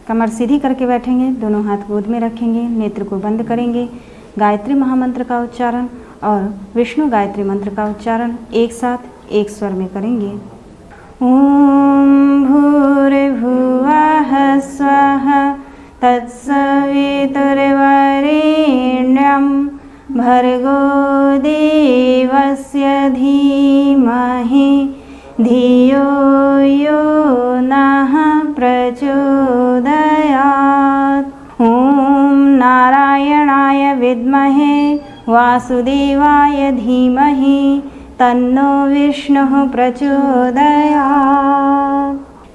कमर सीधी करके बैठेंगे, दोनों हाथ गोद में रखेंगे, नेत्र को बंद करेंगे। गायत्री महामंत्र का उच्चारण और विष्णु गायत्री मंत्र का उच्चारण एक साथ एक स्वर में करेंगे। ओम भूर्भुवः स्वः तत्सवितुर्वरेण्यं भर्गो देवस्य धीमहि धियो यो नः प्रचोदयात्। ओम नारायणाय विद्महे वासुदेवाय धीमहि तन्नो विष्णुः प्रचोदयात्।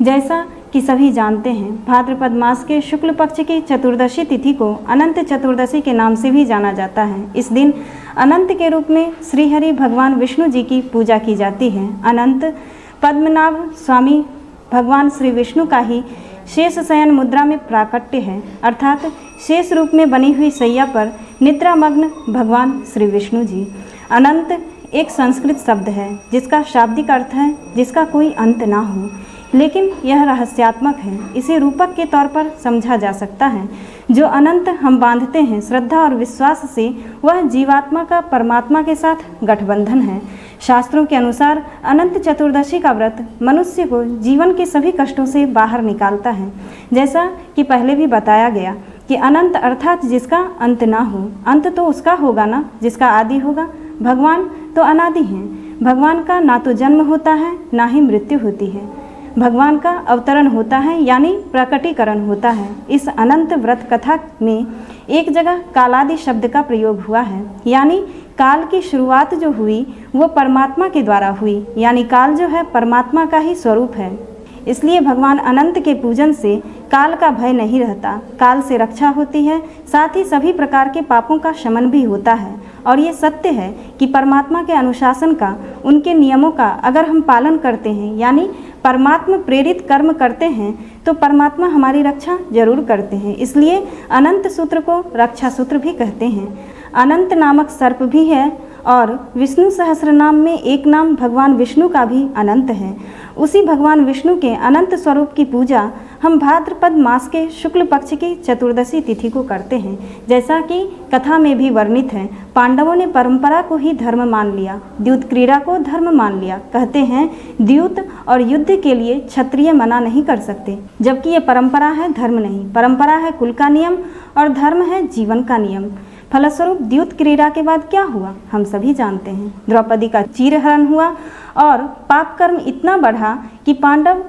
जैसा कि सभी जानते हैं, भाद्रपद मास के शुक्ल पक्ष की चतुर्दशी तिथि को अनंत चतुर्दशी के नाम से भी जाना जाता है। इस दिन अनंत के रूप में श्रीहरि भगवान विष्णु जी की पूजा की जाती है। अनंत पद्मनाभ स्वामी भगवान श्री विष्णु का ही शेष शयन मुद्रा में प्राकट्य है, अर्थात शेष रूप में बनी हुई सैया पर निद्रामग्न भगवान श्री विष्णु जी। अनंत एक संस्कृत शब्द है जिसका शाब्दिक अर्थ है जिसका कोई अंत ना हो, लेकिन यह रहस्यात्मक है। इसे रूपक के तौर पर समझा जा सकता है। जो अनंत हम बांधते हैं श्रद्धा और विश्वास से, वह जीवात्मा का परमात्मा के साथ गठबंधन है। शास्त्रों के अनुसार अनंत चतुर्दशी का व्रत मनुष्य को जीवन के सभी कष्टों से बाहर निकालता है। जैसा कि पहले भी बताया गया कि अनंत अर्थात जिसका अंत ना हो। अंत तो उसका होगा ना जिसका आदि होगा। भगवान तो अनादि हैं। भगवान का ना तो जन्म होता है ना ही मृत्यु होती है। भगवान का अवतरण होता है यानी प्रकटीकरण होता है। इस अनंत व्रत कथा में एक जगह कालादि शब्द का प्रयोग हुआ है, यानी काल की शुरुआत जो हुई वो परमात्मा के द्वारा हुई, यानी काल जो है परमात्मा का ही स्वरूप है। इसलिए भगवान अनंत के पूजन से काल का भय नहीं रहता, काल से रक्षा होती है, साथ ही सभी प्रकार के पापों का शमन भी होता है। और ये सत्य है कि परमात्मा के अनुशासन का, उनके नियमों का अगर हम पालन करते हैं, यानी परमात्मा प्रेरित कर्म करते हैं, तो परमात्मा हमारी रक्षा जरूर करते हैं। इसलिए अनंत सूत्र को रक्षा सूत्र भी कहते हैं। अनंत नामक सर्प भी है और विष्णु सहस्र नाम में एक नाम भगवान विष्णु का भी अनंत है। उसी भगवान विष्णु के अनंत स्वरूप की पूजा हम भाद्रपद मास के शुक्ल पक्ष की चतुर्दशी तिथि को करते हैं। जैसा कि कथा में भी वर्णित है, पांडवों ने परंपरा को ही धर्म मान लिया, द्यूत क्रीड़ा को धर्म मान लिया। कहते हैं द्यूत और युद्ध के लिए क्षत्रिय मना नहीं कर सकते, जबकि ये परंपरा है, धर्म नहीं। परंपरा है कुल का नियम और धर्म है जीवन का नियम। फलस्वरूप द्यूत क्रीड़ा के बाद क्या हुआ हम सभी जानते हैं। द्रौपदी का चीरहरण हुआ और पाप कर्म इतना बढ़ा कि पांडव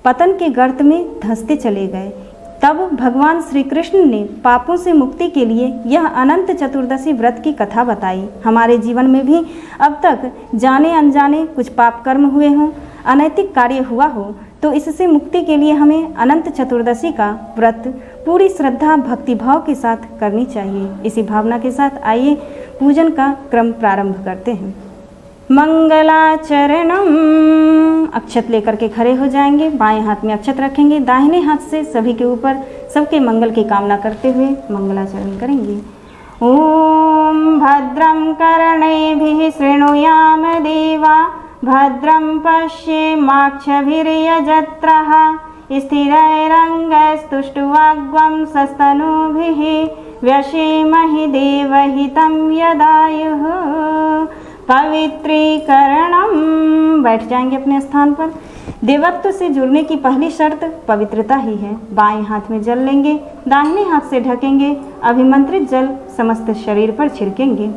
पतन के गर्त में धंसते चले गए। तब भगवान श्री कृष्ण ने पापों से मुक्ति के लिए यह अनंत चतुर्दशी व्रत की कथा बताई। हमारे जीवन में भी अब तक जाने अनजाने कुछ पाप कर्म हुए हों, अनैतिक कार्य हुआ हो, तो इससे मुक्ति के लिए हमें अनंत चतुर्दशी का व्रत पूरी श्रद्धा भक्ति भाव के साथ करनी चाहिए। इसी भावना के साथ आइए पूजन का क्रम प्रारंभ करते हैं। मंगलाचरणम, अक्षत लेकर के खड़े हो जाएंगे, बाएं हाथ में अक्षत रखेंगे, दाहिने हाथ से सभी के ऊपर सबके मंगल की कामना करते हुए मंगलाचरण करेंगे। ओम भद्रं कर्णेभिः शृणुयाम देवा, भद्रं पश्येमाक्षभिर्यजत्रः, स्थिरैरङ्गैस्तुष्टुवाग्वं सस्तनूभिः, व्यशेमहि देवहितं यदायुः। पवित्रीकरणम, बैठ जाएंगे अपने स्थान पर। देवत्व से जुड़ने की पहली शर्त पवित्रता ही है। बाएं हाथ में जल लेंगे, दाहिने हाथ से ढकेंगे, अभिमंत्रित जल समस्त शरीर पर छिड़केंगे।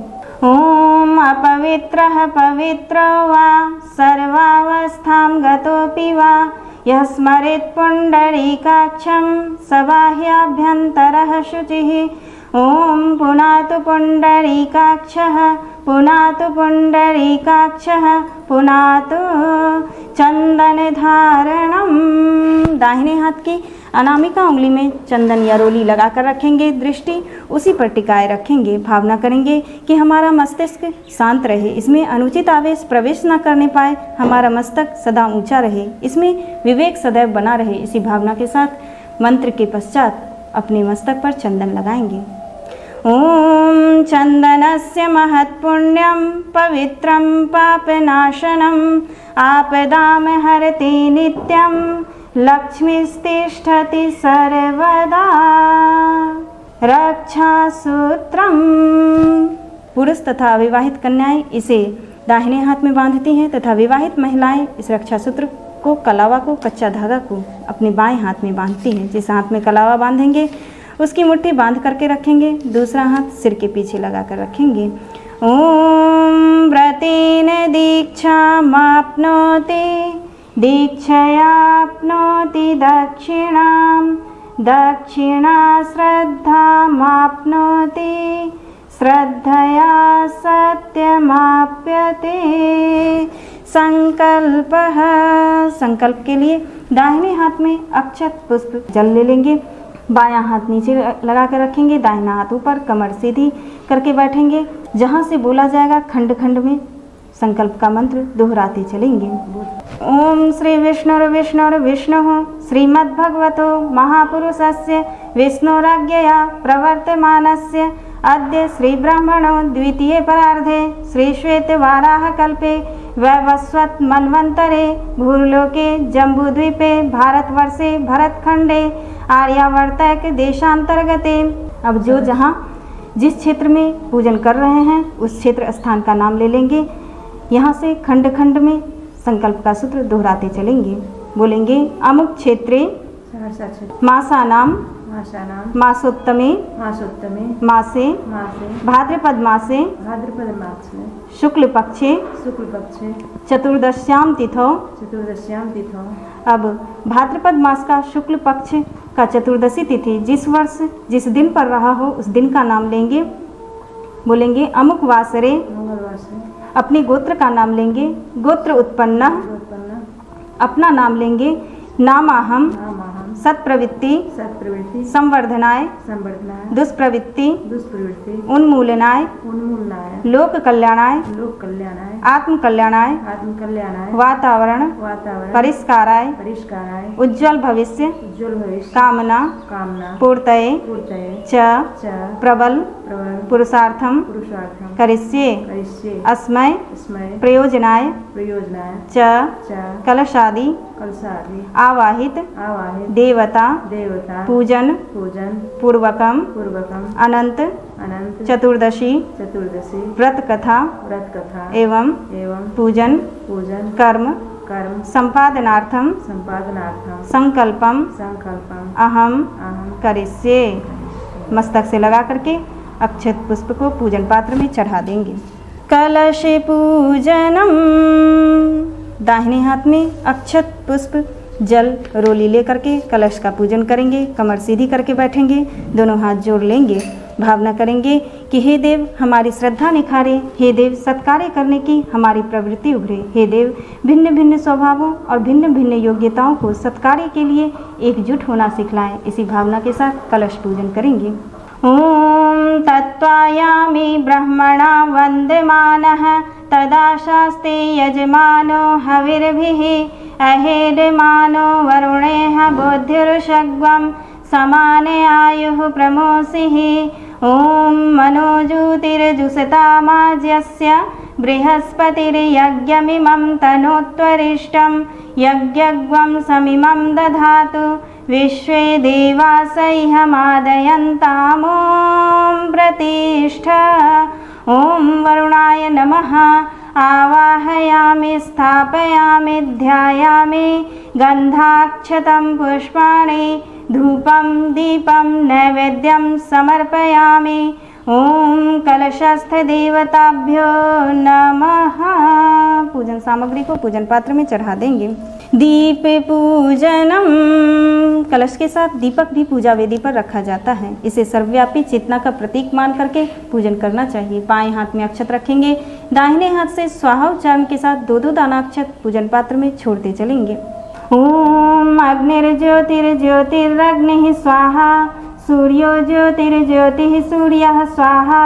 ओम अपवित्रः पवित्रो वा सर्वावस्थां गतोऽपि वा, यः स्मरेत् पुण्डरीकाक्षं स बाह्याभ्यन्तरः शुचिः। ओम पुनातु पुण्डरीकाक्षः, पुनातु पुण्डरीकाक्षः, पुनातु चंदनधारणम। दाहिने हाथ की अनामिका उंगली में चंदन या रोली लगाकर रखेंगे, दृष्टि उसी पर टिकाए रखेंगे। भावना करेंगे कि हमारा मस्तिष्क शांत रहे, इसमें अनुचित आवेश प्रवेश न करने पाए, हमारा मस्तक सदा ऊंचा रहे, इसमें विवेक सदैव बना रहे। इसी भावना के साथ मंत्र के पश्चात अपने मस्तक पर चंदन लगाएंगे। ओम चंदनस्य महत्पुण्यं पवित्रं पापनाशनम्, आपदां हरति नित्यं, लक्ष्मीस्तिष्ठति सर्वदा रक्षासूत्रम। पुरुष तथा अविवाहित कन्याएं इसे दाहिने हाथ में बांधती हैं तथा विवाहित महिलाएं इस रक्षा सूत्र को, कलावा को, कच्चा धागा को अपने बाएं हाथ में बांधती हैं। जिस हाथ में कलावा बांधेंगे उसकी मुट्ठी बांध करके रखेंगे, दूसरा हाथ सिर के पीछे लगा कर रखेंगे। ओम व्रतेन दीक्षामाप्नोति दीक्षयाप्नोति दक्षिणां दक्षिणा श्रद्धामाप्नोति श्रद्धया सत्यमाप्यते। संकल्पः, संकल्प के लिए दाहिने हाथ में अक्षत पुष्प जल ले लेंगे, बायां हाथ नीचे लगा कर रखेंगे, दाहिना हाथ ऊपर, कमर सीधी करके बैठेंगे। जहाँ से बोला जाएगा खंड खंड में संकल्प का मंत्र दोहराते चलेंगे। ओम श्री विष्णुर्विष्णुर्विष्णुः श्रीमद्भगवतो महापुरुषस्य विष्णुराज्ञया प्रवर्तमानस्य अद्य श्री ब्रह्मणो द्वितीये परार्धे श्री श्वेतवाराह कल्पे वैवस्वत मन्वन्तरे भूर्लोके जम्बूद्वीपे भारतवर्षे भरतखंडे आर्यावर्तक देशांतर्गते। अब जो जहाँ जिस क्षेत्र में पूजन कर रहे हैं उस क्षेत्र स्थान का नाम ले लेंगे। यहाँ से खंड खंड में संकल्प का सूत्र दोहराते चलेंगे। बोलेंगे अमुक क्षेत्रे मासानाम मासोत्तमे मासे भाद्रपद मासे शुक्ल पक्षे चतुर्दश्याम तिथौ। अब भाद्रपद मास का शुक्ल पक्ष का चतुर्दशी तिथि जिस वर्ष जिस दिन पर रहा हो उस दिन का नाम लेंगे। बोलेंगे अमुक वासरे, अपने गोत्र का नाम लेंगे। गोत्र उत्पन्न, अपना नाम लेंगे। नामाहम सत्प्रवृत्ति संवर्धनाय दुष्प्रवृत्ति उन्मूलनाय लोक कल्याणाय आत्म कल्याणाय वातावरण परिष्काराय उज्ज्वल भविष्य कामना पूर्तये च प्रबल पुरुषार्थम करिष्ये अस्मै प्रयोजनाय च कलशादि आवाहित देवता पूजन पूर्वकम अनंत चतुर्दशी व्रत कथा एवं पूजन कर्म संपादनार्थम संकल्पम अहम करिष्ये। मस्तक से लगा करके अक्षत पुष्प को पूजन पात्र में चढ़ा देंगे। कलश पूजनम, दाहिने हाथ में अक्षत पुष्प जल रोली ले करके कलश का पूजन करेंगे। कमर सीधी करके बैठेंगे, दोनों हाथ जोड़ लेंगे। भावना करेंगे कि हे देव हमारी श्रद्धा निखारे, हे देव सत्कार्य करने की हमारी प्रवृत्ति उभरे, हे देव भिन्न भिन्न स्वभावों और भिन्न भिन्न योग्यताओं को सत्कार्य के लिए एकजुट होना सिखलाएं। इसी भावना के साथ कलश पूजन करेंगे। ओम तत्त्वायामि ब्रह्मणा वन्दमानः तदा शास्ते यजमानो हविर्भिः अहेडमानो वरुणेः बुद्धिर्षग्वं समाने आयुः प्रमोषिः। ओम मनोज्योतिर्जुषतामाज्यस्य बृहस्पतिर्यज्ञमिमं तनोत्वरिष्टं यज्ञग्वं समिमं दधातु विश्वे देवासह्यमादयन्ताम्। ॐ प्रतिष्ठ। ओम वरुणाय नमः। आवाहयामि स्थापयामि ध्यायामि गन्धाक्षतं पुष्पाणि धूपं दीपं नैवेद्यं समर्पयामि। ओम कलशस्थ देवताभ्यो नमः। पूजन सामग्री को पूजन पात्र में चढ़ा देंगे। दीप पूजनम, कलश के साथ दीपक भी पूजा वेदी पर रखा जाता है। इसे सर्वव्यापी चेतना का प्रतीक मान करके पूजन करना चाहिए। बाएं हाथ में अक्षत रखेंगे, दाहिने हाथ से स्वाहा उच्चारण के साथ दो दो दाना अक्षत पूजन पात्र में छोड़ते चलेंगे। ओम अग्निर्ज्योतिर्ज्योतिरग्निः स्वाहा सूर्यो ज्योतिर्ज्योतिः सूर्यः स्वाहा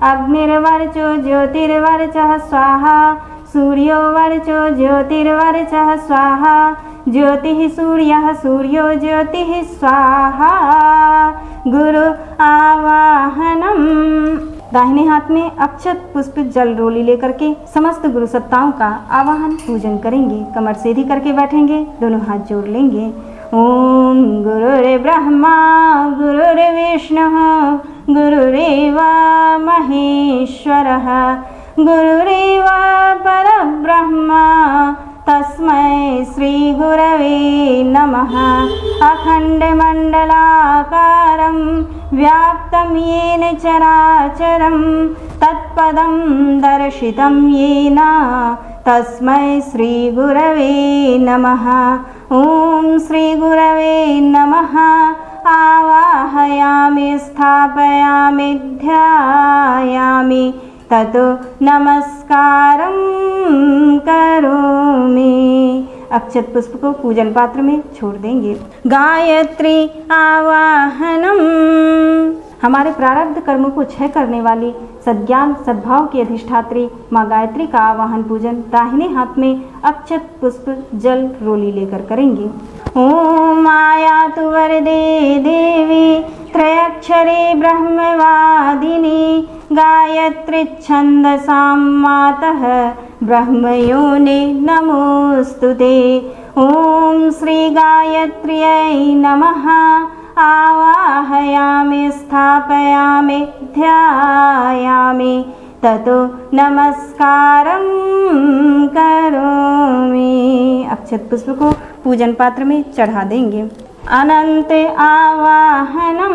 अग्निर्वर्चो ज्योतिर्वर्चः स्वाहा सूर्यो वर्चो ज्योतिर्वर्चः स्वाहा ज्योतिः सूर्यः सूर्यो ज्योतिः स्वाहा। गुरु आवाहनम, दाहिने हाथ में अक्षत पुष्प जल रोली लेकर के समस्त गुरु सत्ताओं का आवाहन पूजन करेंगे। कमर सीधी करके बैठेंगे, दोनों हाथ जोड़ लेंगे। ओम गुरुर् ब्रह्मा गुरुर् विष्णुः गुरुरेव महेश्वरः गुरुरेव परब्रह्म तस्मै श्री गुरवे नमः। अखण्डमण्डलाकारं व्याप्तं येन चराचरं तत्पदं दर्शितं येन तस्मै श्री गुरवे नमः। ओम श्री गुरवे नमः। आवाहयामि स्थापयामि ध्यायामि ततो नमस्कारं करोमि। अक्षत पुष्प को पूजन पात्र में छोड़ देंगे। गायत्री आवाहनम। हमारे प्रारब्ध कर्मों को क्षय करने वाली सद्ज्ञान सद्भाव की अधिष्ठात्री माँ गायत्री का आवाहन पूजन दाहिने हाथ में अक्षत पुष्प जल रोली लेकर करेंगे। ओम आयातु वरदे देवी त्रयक्षरे ब्रह्मवादिनी गायत्री छन्दसां मातः ब्रह्मयोने नमोस्तुते। ओम श्री गायत्र्यै नमः। आवाहयामि स्थापयामि ध्यायामि ततो नमस्कारं करोमि। अक्षत पुष्प को पूजन पात्र में चढ़ा देंगे। अनंत आवाहनम।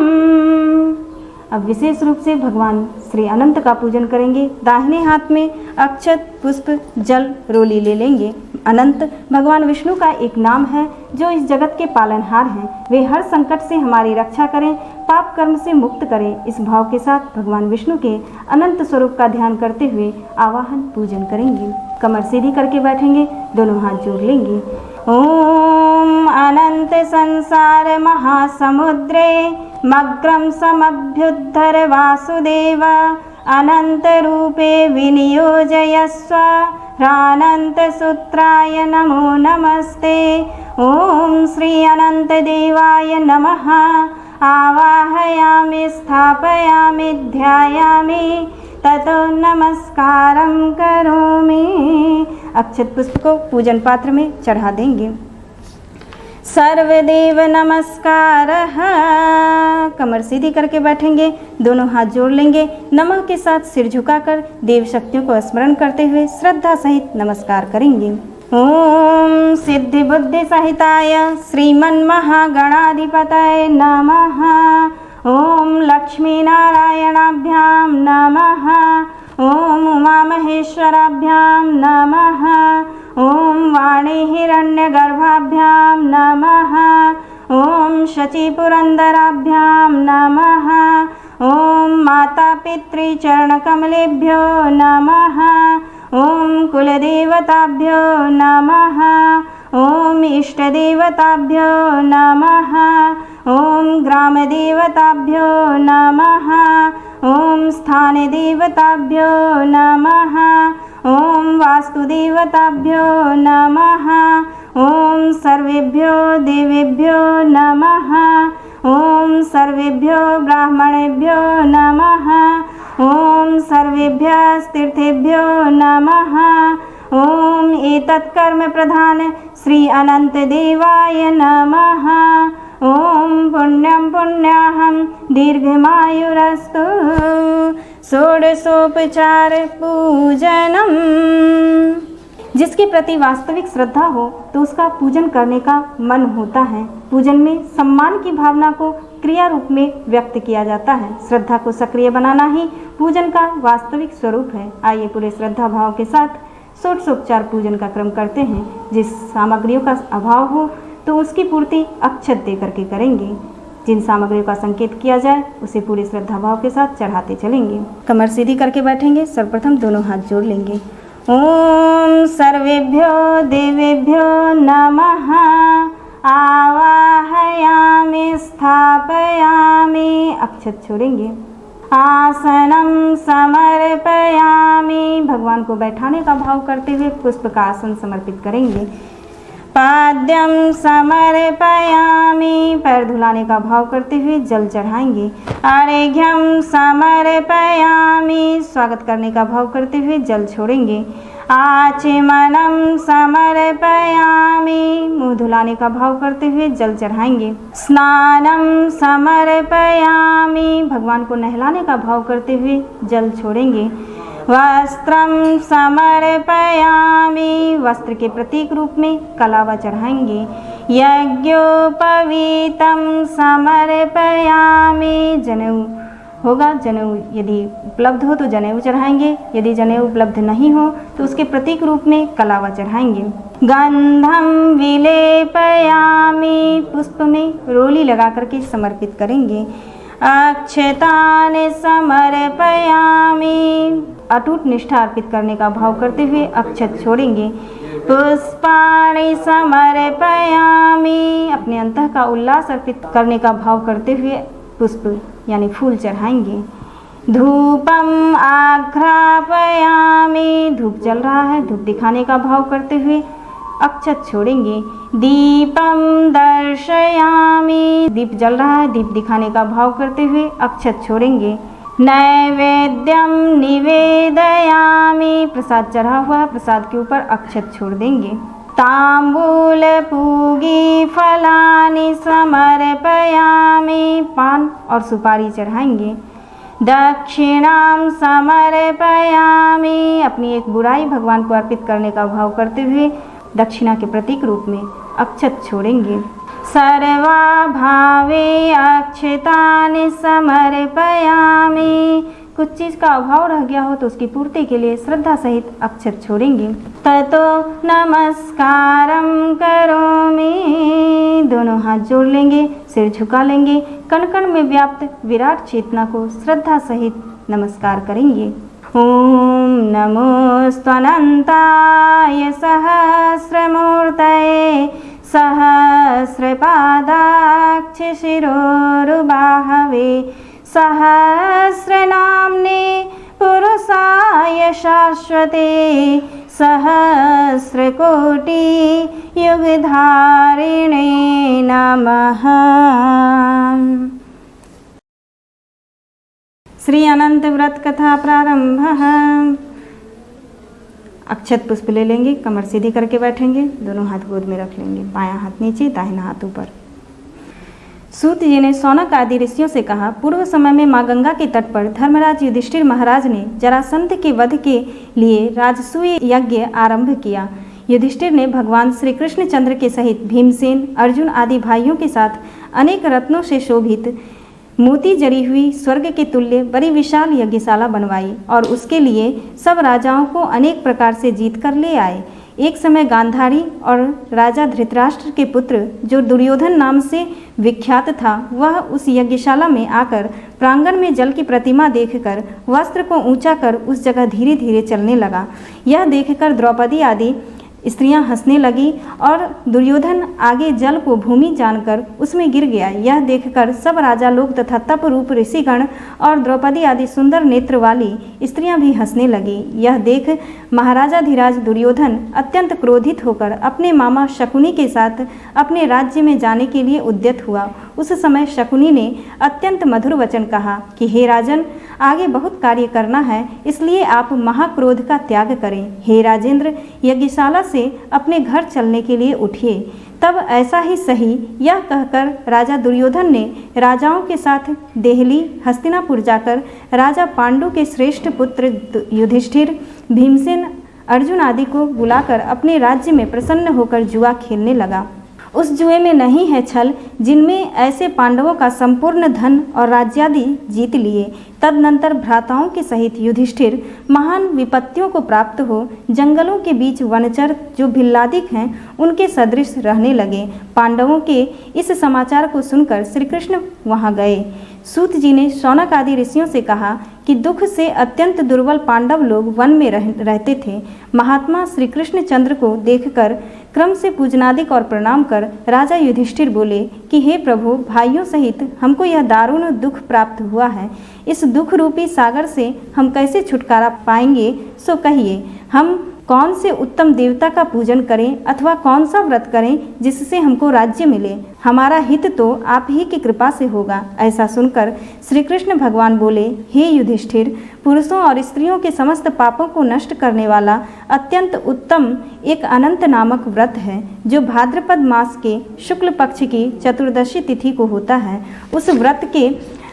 अब विशेष रूप से भगवान श्री अनंत का पूजन करेंगे। दाहिने हाथ में अक्षत पुष्प जल रोली ले लेंगे। अनंत भगवान विष्णु का एक नाम है जो इस जगत के पालनहार हैं। वे हर संकट से हमारी रक्षा करें, पाप कर्म से मुक्त करें। इस भाव के साथ भगवान विष्णु के अनंत स्वरूप का ध्यान करते हुए आवाहन पूजन करेंगे। कमर सीधी करके बैठेंगे, दोनों हाथ जोड़ लेंगे। ओम अनंत संसार महासमुद्रे मग्रं समभ्युद्धर वासुदेव अनंत रूपे विनियोजयस्व ह्रानंत सूत्राय नमो नमस्ते। ओम श्री अनंत देवाय नमः। आवाहयामि स्थापयामि ध्यायामि ततो नमस्कारं करोमि। अक्षत पुष्प को पूजन पात्र में चढ़ा देंगे। सर्वदेव नमस्कारः। कमर सीधी करके बैठेंगे, दोनों हाथ जोड़ लेंगे। नमः के साथ सिर झुकाकर देव शक्तियों को स्मरण करते हुए श्रद्धा सहित नमस्कार करेंगे। ओम सिद्धि बुद्धि सहिताय श्रीमन्महागणाधिपतये नमः। ओम लक्ष्मी नारायणाभ्यां नमः। ओम उमामहेश्वराभ्यां नमः। ओम वाणी हिरण्यगर्भाभ्यां नमः। ओम शचीपुरन्दराभ्यां नमः। ओम माता पितृचरणकमलेभ्यो नमः। ओम कुलदेवताभ्यो नमः। ओम इष्टदेवताभ्यो नमः। ओम ग्रामदेवताभ्यो नमः। ओम स्थानदेवताभ्यो नमः। ओम वास्तुदेवताभ्यो नमः। ओम सर्वेभ्यो देवेभ्यो नमः। ओम सर्वेभ्यो ब्राह्मणेभ्यो नमः। ओम सर्वेभ्यः तीर्थेभ्यो नमः। ओम एतत् कर्म प्रधान श्री अनंत देवाय नमः। ओम पुण्यं पुण्याहं दीर्घमायुरस्तु। षोडशोपचार पूजनम। जिसके प्रति वास्तविक श्रद्धा हो तो उसका पूजन करने का मन होता है। पूजन में सम्मान की भावना को क्रिया रूप में व्यक्त किया जाता है। श्रद्धा को सक्रिय बनाना ही पूजन का वास्तविक स्वरूप है। आइए पूरे श्रद्धा भाव के साथ षोडशोपचार पूजन का क्रम करते हैं। जिस सामग्रियों का अभाव हो तो उसकी पूर्ति अक्षत दे करके करेंगे। जिन सामग्रियों का संकेत किया जाए उसे पूरे श्रद्धा भाव के साथ चढ़ाते चलेंगे। कमर सीधी करके बैठेंगे, सर्वप्रथम दोनों हाथ जोड़ लेंगे। ओम सर्वेभ्यो देवेभ्यो नमः। आवाहयामि स्थापयामि। अक्षत छोड़ेंगे। आसनम समर्पयामि। भगवान को बैठाने का भाव करते हुए पुष्प का आसन समर्पित करेंगे। पाद्यम समर्पयामि, पैर धुलाने का भाव करते हुए जल चढ़ाएंगे। अर्घ्यम समर्पयामि, स्वागत करने का भाव करते हुए जल छोड़ेंगे। आचमनम समर्पयामि, मुँह धुलाने का भाव करते हुए जल चढ़ाएंगे। स्नानम समर्पयामि, भगवान को नहलाने का भाव करते हुए जल छोड़ेंगे। वस्त्रम समर्पयामि, वस्त्र के प्रतीक रूप में कलावा चढ़ाएंगे। यज्ञोपवीतम समर्पयामि, जनेऊ होगा, जनेऊ यदि उपलब्ध हो तो जनेऊ चढ़ाएंगे, यदि जनेऊ उपलब्ध नहीं हो तो उसके प्रतीक रूप में कलावा चढ़ाएंगे। गंधम विलेपयामि, पुष्प में रोली लगा करके समर्पित करेंगे। अक्षतान समर्पयामि, अटूट निष्ठा अर्पित करने का भाव करते हुए अक्षत छोड़ेंगे। पुष्पाणि समर्पयामि, अपने अंतः का उल्लास अर्पित करने का भाव करते हुए पुष्प यानी फूल चढ़ाएंगे। धूपम आघ्रापयामि, धूप जल रहा है, धूप दिखाने का भाव करते हुए अक्षत छोड़ेंगे। दीपम दर्शयामि, दीप जल रहा है, दीप दिखाने का भाव करते हुए अक्षत छोड़ेंगे। नैवेद्यम निवेदयामि, प्रसाद चढ़ा हुआ है, प्रसाद के ऊपर अक्षत छोड़ देंगे। तांबूल पूगी फलानि समर्पयामि, पान और सुपारी चढ़ाएंगे। दक्षिणाम समर्पयामि, अपनी एक बुराई भगवान को अर्पित करने का भाव करते हुए दक्षिणा के प्रतीक रूप में अक्षत छोड़ेंगे। सर्वाभावे अक्षतानि समर्पयामि, कुछ चीज़ का अभाव रह गया हो तो उसकी पूर्ति के लिए श्रद्धा सहित अक्षत छोड़ेंगे। ततो नमस्कारम करोमि, दोनों हाथ जोड़ लेंगे, सिर झुका लेंगे, कण कण में व्याप्त विराट चेतना को श्रद्धा सहित नमस्कार करेंगे। ओम नमोस्तनंताय सहस्रमूर्तये सहस्रपादाक्ष शिरोरुबाहवे सहस्रनाम्ने पुरुषाय शाश्वते सहस्रकोटि युगधारिणे नमः। श्री अनंत व्रत कथा प्रारंभ। अक्षत पुष्प ले लेंगे, कमर सीधी करके बैठेंगे, दोनों हाथ गोद में रख लेंगे, बायां हाथ नीचे, दाहिना हाथ ऊपर। सूत जी ने शौनक आदि ऋषियों से कहा, पूर्व समय में माँ गंगा के तट पर धर्मराज युधिष्ठिर महाराज ने जरासंध के वध के लिए राजसूय यज्ञ आरंभ किया। युधिष्ठिर ने भगवान श्री कृष्णचंद्र के सहित भीमसेन, अर्जुन आदि भाइयों के साथ अनेक रत्नों से शोभित मोती जड़ी हुई स्वर्ग के तुल्य बड़ी विशाल यज्ञशाला बनवाई और उसके लिए सब राजाओं को अनेक प्रकार से जीत कर ले आए। एक समय गांधारी और राजा धृतराष्ट्र के पुत्र जो दुर्योधन नाम से विख्यात था, वह उस यज्ञशाला में आकर प्रांगण में जल की प्रतिमा देखकर वस्त्र को ऊंचा कर उस जगह धीरे धीरे चलने लगा। यह देखकर द्रौपदी आदि स्त्रियां हंसने लगी और दुर्योधन आगे जल को भूमि जानकर उसमें गिर गया। यह देखकर सब राजा लोग तथा तप रूप ऋषिगण और द्रौपदी आदि सुंदर नेत्र वाली स्त्रियां भी हंसने लगी। यह देख महाराजाधिराज दुर्योधन अत्यंत क्रोधित होकर अपने मामा शकुनी के साथ अपने राज्य में जाने के लिए उद्यत हुआ। उस समय शकुनी ने अत्यंत मधुर वचन कहा कि हे राजन, आगे बहुत कार्य करना है, इसलिए आप महाक्रोध का त्याग करें। हे राजेंद्र, यज्ञशाला से अपने घर चलने के लिए उठिए। तब ऐसा ही सही, यह कहकर राजा दुर्योधन ने राजाओं के साथ देहली हस्तिनापुर जाकर राजा पांडु के श्रेष्ठ पुत्र युधिष्ठिर, भीमसेन, अर्जुन आदि को बुलाकर अपने राज्य में प्रसन्न होकर जुआ खेलने लगा। उस जुए में नहीं है छल, जिनमें ऐसे पांडवों का संपूर्ण धन और राज्यादि जीत लिए। तदनंतर भ्राताओं के सहित युधिष्ठिर महान विपत्तियों को प्राप्त हो जंगलों के बीच वनचर जो भिल्लादिक हैं उनके सदृश रहने लगे। पांडवों के इस समाचार को सुनकर श्री कृष्ण वहाँ गए। सूत जी ने शौनक आदि ऋषियों से कहा कि दुख से अत्यंत दुर्बल पांडव लोग वन में रहते थे। महात्मा श्री कृष्णचंद्र को देखकर क्रम से पूजनादिक और प्रणाम कर राजा युधिष्ठिर बोले कि हे प्रभु, भाइयों सहित हमको यह दारुण दुख प्राप्त हुआ है। इस दुख रूपी सागर से हम कैसे छुटकारा पाएंगे, सो कहिए। हम कौन से उत्तम देवता का पूजन करें अथवा कौन सा व्रत करें जिससे हमको राज्य मिले। हमारा हित तो आप ही की कृपा से होगा। ऐसा सुनकर श्री कृष्ण भगवान बोले, हे युधिष्ठिर, पुरुषों और स्त्रियों के समस्त पापों को नष्ट करने वाला अत्यंत उत्तम एक अनंत नामक व्रत है जो भाद्रपद मास के शुक्ल पक्ष की चतुर्दशी तिथि को होता है। उस व्रत के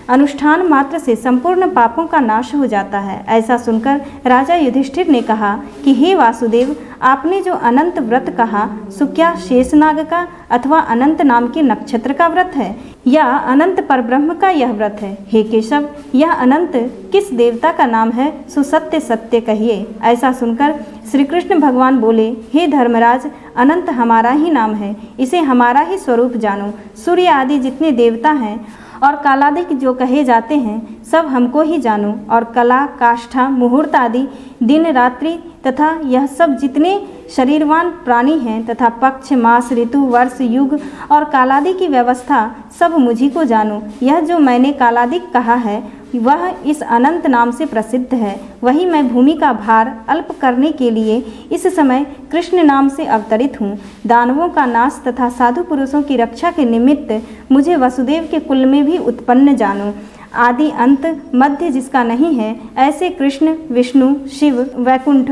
अनुष्ठान मात्र से संपूर्ण पापों का नाश हो जाता है। ऐसा सुनकर राजा युधिष्ठिर ने कहा कि हे वासुदेव, आपने जो अनंत व्रत कहा सो क्या शेषनाग का अथवा अनंत नाम के नक्षत्र का व्रत है या अनंत परब्रह्म का यह व्रत है? हे केशव, यह अनंत किस देवता का नाम है सो सत्य सत्य कहिए। ऐसा सुनकर श्री कृष्ण भगवान बोले, हे धर्मराज, अनंत हमारा ही नाम है, इसे हमारा ही स्वरूप जानो। सूर्य आदि जितने देवता हैं और कालादिक जो कहे जाते हैं सब हमको ही जानो, और कला, काष्ठा, मुहूर्त आदि दिन रात्रि तथा यह सब जितने शरीरवान प्राणी हैं तथा पक्ष, मास, ऋतु, वर्ष, युग और कालादि की व्यवस्था सब मुझी को जानो। यह जो मैंने कालादिक कहा है वह इस अनंत नाम से प्रसिद्ध है। वही मैं भूमि का भार अल्प करने के लिए इस समय कृष्ण नाम से अवतरित हूँ। दानवों का नाश तथा साधु पुरुषों की रक्षा के निमित्त मुझे वसुदेव के कुल में भी उत्पन्न जानो। आदि अंत मध्य जिसका नहीं है, ऐसे कृष्ण, विष्णु, शिव, वैकुंठ,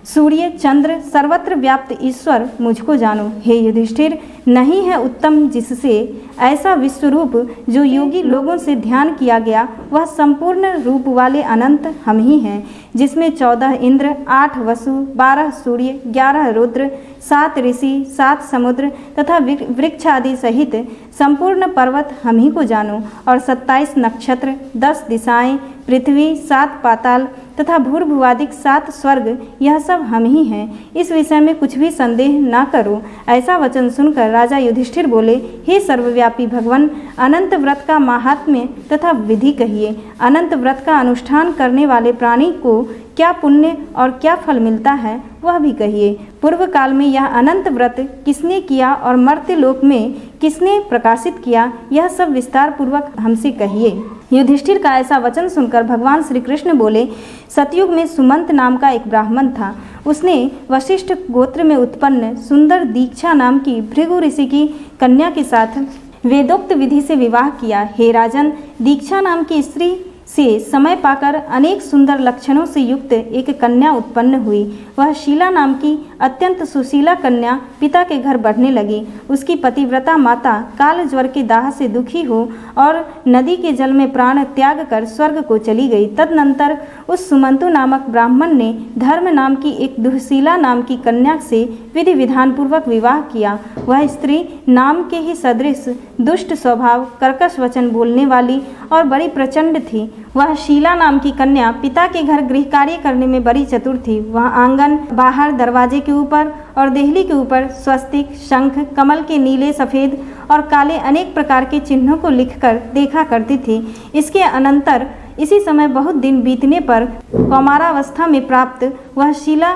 सूर्य, चंद्र, सर्वत्र व्याप्त ईश्वर मुझको जानो। हे युधिष्ठिर, नहीं है उत्तम जिससे ऐसा विश्वरूप जो योगी लोगों से ध्यान किया गया, वह संपूर्ण रूप वाले अनंत हम ही हैं, जिसमें 14 इंद्र, 8 वसु, 12 सूर्य, 11 रुद्र, 7 ऋषि, 7 समुद्र तथा वृक्ष आदि सहित संपूर्ण पर्वत हम ही को जानो, और 27 नक्षत्र, 10 दिशाएं, पृथ्वी, 7 पाताल तथा भूर्भुवादिक 7 स्वर्ग, यह सब हम ही हैं। इस विषय में कुछ भी संदेह ना करो। ऐसा वचन सुनकर राजा युधिष्ठिर बोले, हे सर्वव्यापी भगवान, अनंत व्रत का महात्म्य तथा विधि कहिए। अनंत व्रत का अनुष्ठान करने वाले प्राणी को क्या पुण्य और क्या फल मिलता है वह भी कहिए। पूर्व काल में यह अनंत व्रत किसने किया और मर्त्य लोक में किसने प्रकाशित किया, यह सब विस्तार पूर्वक हमसे कहिए। युधिष्ठिर का ऐसा वचन सुनकर भगवान श्री कृष्ण बोले, सतयुग में सुमंत नाम का एक ब्राह्मण था। उसने वशिष्ठ गोत्र में उत्पन्न सुंदर दीक्षा नाम की भृगु ऋषि की कन्या के साथ वेदोक्त विधि से विवाह किया। हे राजन, दीक्षा नाम की स्त्री से समय पाकर अनेक सुंदर लक्षणों से युक्त एक कन्या उत्पन्न हुई। वह शीला नाम की अत्यंत सुशीला कन्या पिता के घर बढ़ने लगी। उसकी पतिव्रता माता काल ज्वर के दाह से दुखी हो और नदी के जल में प्राण त्याग कर स्वर्ग को चली गई। तदनंतर उस सुमंतु नामक ब्राह्मण ने धर्म नाम की एक दुःशीला नाम की कन्या से विधि विधान पूर्वक विवाह किया। वह स्त्री नाम के ही सदृश दुष्ट स्वभाव, कर्कश वचन बोलने वाली और बड़ी प्रचंड थी। वह शीला नाम की कन्या पिता के घर गृह कार्य करने में बड़ी चतुर थी। वह आंगन, बाहर, दरवाजे के ऊपर और देहली के ऊपर स्वस्तिक, शंख, कमल के नीले, सफ़ेद और काले अनेक प्रकार के चिन्हों को लिखकर देखा करती थी। इसके अनंतर इसी समय बहुत दिन बीतने पर कौमारावस्था में प्राप्त वह शीला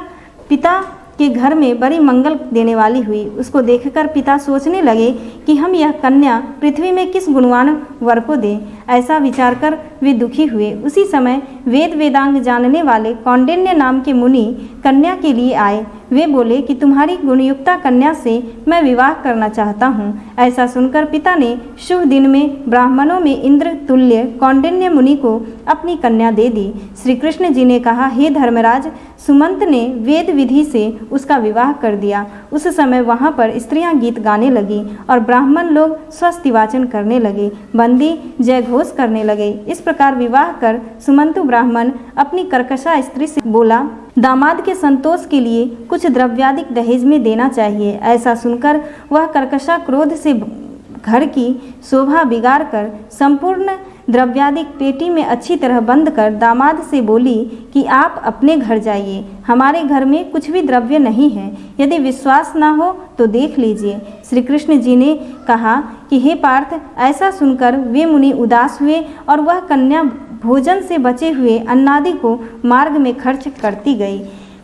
पिता के घर में बड़ी मंगल देने वाली हुई। उसको देखकर पिता सोचने लगे कि हम यह कन्या पृथ्वी में किस गुणवान वर को दें। ऐसा विचार कर वे दुखी हुए। उसी समय वेद वेदांग जानने वाले कौंडिन्य नाम के मुनि कन्या के लिए आए। वे बोले कि तुम्हारी गुणयुक्ता कन्या से मैं विवाह करना चाहता हूँ। ऐसा सुनकर पिता ने शुभ दिन में ब्राह्मणों में इंद्र तुल्य कौंडिन्य मुनि को अपनी कन्या दे दी। श्री कृष्ण जी ने कहा, हे धर्मराज, सुमंत ने वेद विधि से उसका विवाह कर दिया। उस समय वहाँ पर स्त्रियां गीत गाने लगी और ब्राह्मण लोग स्वस्ति वाचन करने लगे, बंदी जय घोष करने लगे। इस प्रकार विवाह कर सुमंतु ब्राह्मण अपनी कर्कशा स्त्री से बोला, दामाद के संतोष के लिए कुछ द्रव्यादिक दहेज में देना चाहिए। ऐसा सुनकर वह कर्कशा क्रोध से घर की शोभा बिगाड़ कर संपूर्ण द्रव्यादिक पेटी में अच्छी तरह बंद कर दामाद से बोली कि आप अपने घर जाइए, हमारे घर में कुछ भी द्रव्य नहीं है। यदि विश्वास ना हो तो देख लीजिए। श्री कृष्ण जी ने कहा कि हे पार्थ, ऐसा सुनकर वे मुनि उदास हुए और वह कन्या भोजन से बचे हुए अन्नादि को मार्ग में खर्च करती गई।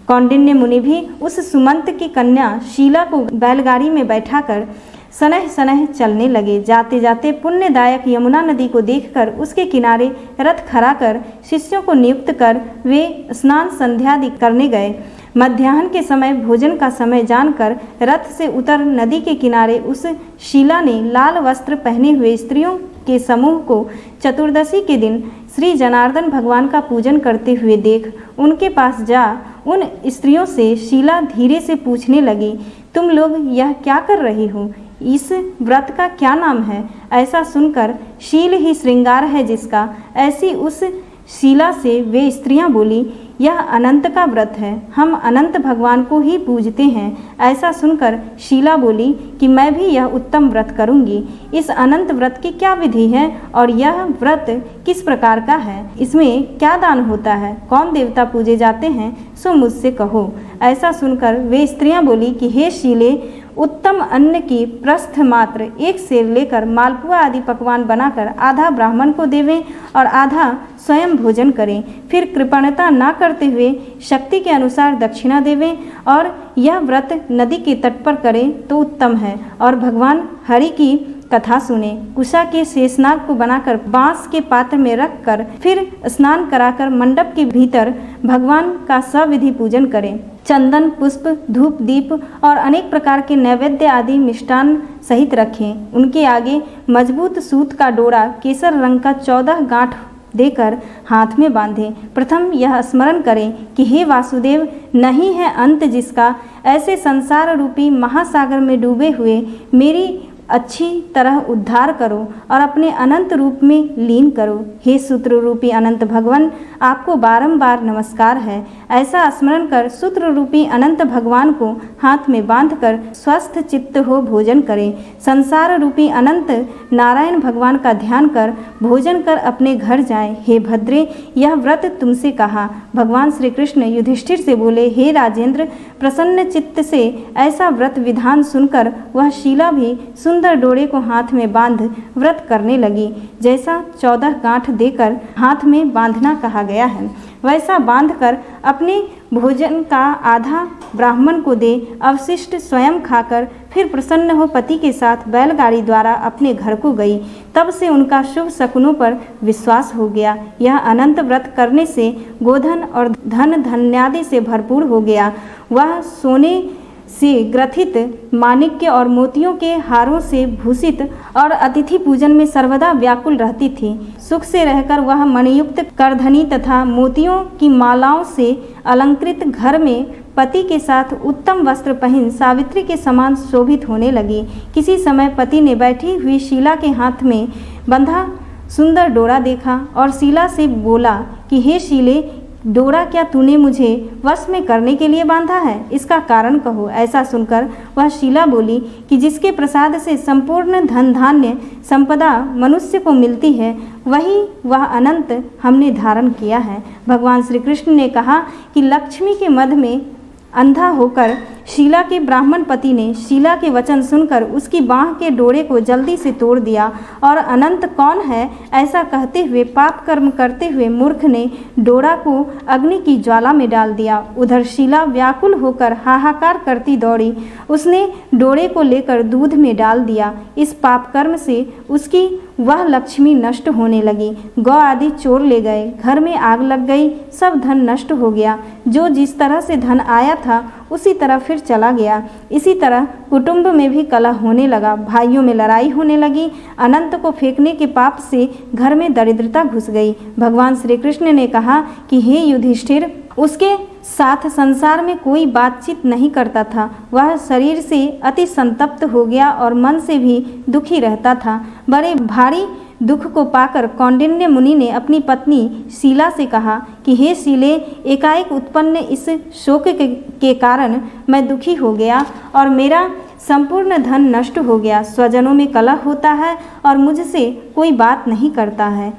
कौंडिन्य मुनि भी उस सुमंत की कन्या शीला को बैलगाड़ी में बैठाकर सनह सनह चलने लगे। जाते जाते पुण्यदायक यमुना नदी को देखकर उसके किनारे रथ खड़ा कर शिष्यों को नियुक्त कर वे स्नान संध्यादि करने गए। मध्याह्न के समय भोजन का समय जानकर रथ से उतर नदी के किनारे उस शीला ने लाल वस्त्र पहने हुए स्त्रियों के समूह को चतुर्दशी के दिन श्री जनार्दन भगवान का पूजन करते हुए देख उनके पास जा उन स्त्रियों से शीला धीरे से पूछने लगी, तुम लोग यह क्या कर रही हो? इस व्रत का क्या नाम है? ऐसा सुनकर शील ही श्रृंगार है जिसका, ऐसी उस शीला से वे स्त्रियां बोली, यह अनंत का व्रत है, हम अनंत भगवान को ही पूजते हैं। ऐसा सुनकर शीला बोली कि मैं भी यह उत्तम व्रत करूंगी। इस अनंत व्रत की क्या विधि है और यह व्रत किस प्रकार का है? इसमें क्या दान होता है? कौन देवता पूजे जाते हैं? सो मुझसे कहो। ऐसा सुनकर वे स्त्रियां बोली कि हे शीले, उत्तम अन्न की प्रस्थ मात्र एक सेर लेकर मालपुआ आदि पकवान बनाकर आधा ब्राह्मण को देवें और आधा स्वयं भोजन करें। फिर कृपणता ना करते हुए शक्ति के अनुसार दक्षिणा देवें और यह व्रत नदी के तट पर करें तो उत्तम है। और भगवान हरि की कथा सुने। कुशा के शेषनाग को बनाकर बांस के पात्र में रखकर फिर स्नान कराकर मंडप के भीतर भगवान का सविधि पूजन करें। चंदन, पुष्प, धूप, दीप और अनेक प्रकार के नैवेद्य आदि मिष्टान सहित रखें। उनके आगे मजबूत सूत का डोरा केसर रंग का 14 गांठ देकर हाथ में बांधें। प्रथम यह स्मरण करें कि हे वासुदेव, नहीं है अंत जिसका, ऐसे संसार रूपी महासागर में डूबे हुए मेरी अच्छी तरह उद्धार करो और अपने अनंत रूप में लीन करो। हे सूत्र रूपी अनंत भगवान, आपको बारंबार नमस्कार है। ऐसा स्मरण कर सूत्र रूपी अनंत भगवान को हाथ में बांधकर स्वस्थ चित्त हो भोजन करें। संसार रूपी अनंत नारायण भगवान का ध्यान कर भोजन कर अपने घर जाएं। हे भद्रे, यह व्रत तुमसे कहा। भगवान श्री कृष्ण युधिष्ठिर से बोले, हे राजेंद्र, प्रसन्न चित्त से ऐसा व्रत विधान सुनकर वह शीला भी सुंदर डोरे को हाथ में बांध व्रत करने लगी। जैसा 14 गांठ देकर हाथ में बांधना कहा गया है, वैसा बांधकर अपने भोजन का आधा ब्राह्मण को दे, अवशिष्ट स्वयं खाकर फिर प्रसन्न हो पति के साथ बैलगाड़ी द्वारा अपने घर को गई। तब से उनका शुभ शकुनों पर विश्वास हो गया। यह अनंत व्रत करने से गोधन और धन धन्यादि से भरपूर हो गया। वह सोने से ग्रथित माणिक्य और मोतियों के हारों से भूषित और अतिथि पूजन में सर्वदा व्याकुल रहती थी। सुख से रहकर वह मणियुक्त करधनी तथा मोतियों की मालाओं से अलंकृत घर में पति के साथ उत्तम वस्त्र पहन सावित्री के समान शोभित होने लगी। किसी समय पति ने बैठी हुई शीला के हाथ में बंधा सुंदर डोरा देखा और शीला से बोला कि हे शीले, डोरा क्या तूने मुझे वश में करने के लिए बांधा है? इसका कारण कहो। ऐसा सुनकर वह शीला बोली कि जिसके प्रसाद से संपूर्ण धन धान्य संपदा मनुष्य को मिलती है, वही वह अनंत हमने धारण किया है। भगवान श्री कृष्ण ने कहा कि लक्ष्मी के मद में अंधा होकर शीला के ब्राह्मण पति ने शीला के वचन सुनकर उसकी बाँह के डोरे को जल्दी से तोड़ दिया और अनंत कौन है ऐसा कहते हुए पाप कर्म करते हुए मूर्ख ने डोरा को अग्नि की ज्वाला में डाल दिया। उधर शीला व्याकुल होकर हाहाकार करती दौड़ी। उसने डोरे को लेकर दूध में डाल दिया। इस पाप कर्म से उसकी वह लक्ष्मी नष्ट होने लगी। गौ आदि चोर ले गए, घर में आग लग गई, सब धन नष्ट हो गया। जो जिस तरह से धन आया था उसी तरह फिर चला गया। इसी तरह कुटुंब में भी कलह होने लगा, भाइयों में लड़ाई होने लगी। अनंत को फेंकने के पाप से घर में दरिद्रता घुस गई। भगवान श्री कृष्ण ने कहा कि हे युधिष्ठिर, उसके साथ संसार में कोई बातचीत नहीं करता था। वह शरीर से अति संतप्त हो गया और मन से भी दुखी रहता था। बड़े भारी दुख को पाकर कौंडिन्य मुनि ने अपनी पत्नी शीला से कहा कि हे शीले, एकाएक उत्पन्न इस शोक के कारण मैं दुखी हो गया और मेरा संपूर्ण धन नष्ट हो गया। स्वजनों में कलह होता है और मुझसे कोई बात नहीं करता है।